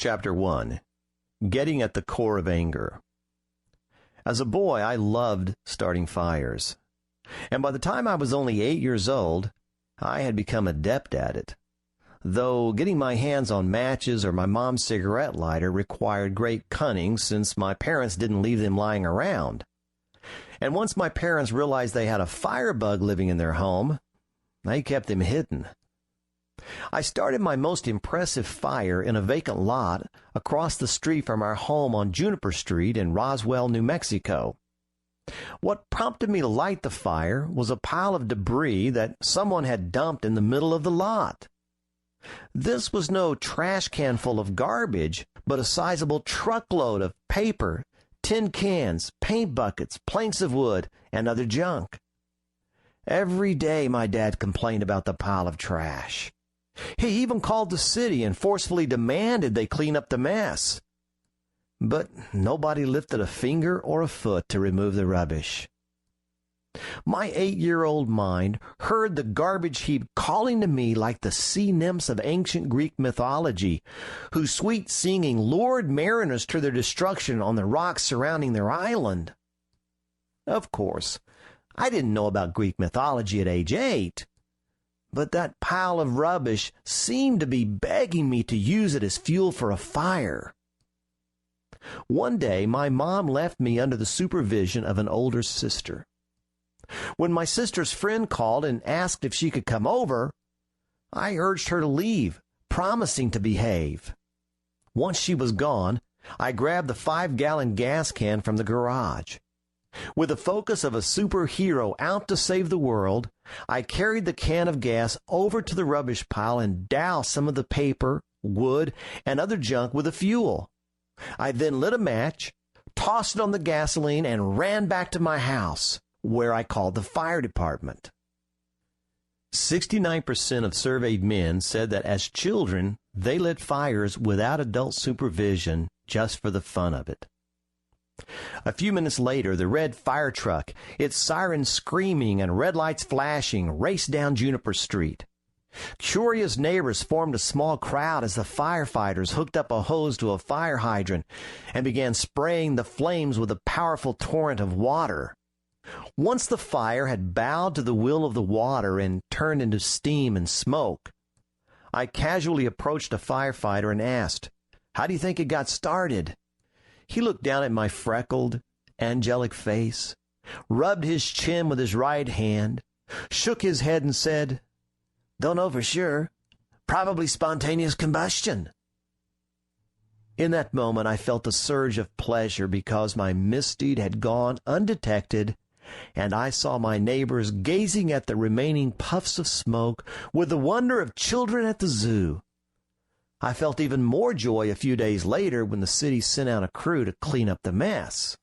Chapter 1. Getting at the Core of Anger. As a boy, I loved starting fires. And by the time I was only 8 years old, I had become adept at it. Though getting my hands on matches or my mom's cigarette lighter required great cunning since my parents didn't leave them lying around. And once my parents realized they had a firebug living in their home, they kept them hidden. I started my most impressive fire in a vacant lot across the street from our home on Juniper Street in Roswell, New Mexico. What prompted me to light the fire was a pile of debris that someone had dumped in the middle of the lot. This was no trash can full of garbage, but a sizable truckload of paper, tin cans, paint buckets, planks of wood, and other junk. Every day my dad complained about the pile of trash. He even called the city and forcefully demanded they clean up the mess. But nobody lifted a finger or a foot to remove the rubbish. My 8-year-old mind heard the garbage heap calling to me like the sea nymphs of ancient Greek mythology, whose sweet singing lured mariners to their destruction on the rocks surrounding their island. Of course, I didn't know about Greek mythology at age 8. But that pile of rubbish seemed to be begging me to use it as fuel for a fire. One day, my mom left me under the supervision of an older sister. When my sister's friend called and asked if she could come over, I urged her to leave, promising to behave. Once she was gone, I grabbed the 5-gallon gas can from the garage. With the focus of a superhero out to save the world, I carried the can of gas over to the rubbish pile and doused some of the paper, wood, and other junk with the fuel. I then lit a match, tossed it on the gasoline, and ran back to my house, where I called the fire department. 69% of surveyed men said that as children, they lit fires without adult supervision just for the fun of it. A few minutes later, the red fire truck, its sirens screaming and red lights flashing, raced down Juniper Street. Curious neighbors formed a small crowd as the firefighters hooked up a hose to a fire hydrant and began spraying the flames with a powerful torrent of water. Once the fire had bowed to the will of the water and turned into steam and smoke, I casually approached a firefighter and asked, "How do you think it got started?" He looked down at my freckled, angelic face, rubbed his chin with his right hand, shook his head and said, "Don't know for sure. Probably spontaneous combustion." In that moment, I felt a surge of pleasure because my misdeed had gone undetected, and I saw my neighbors gazing at the remaining puffs of smoke with the wonder of children at the zoo. I felt even more joy a few days later when the city sent out a crew to clean up the mess.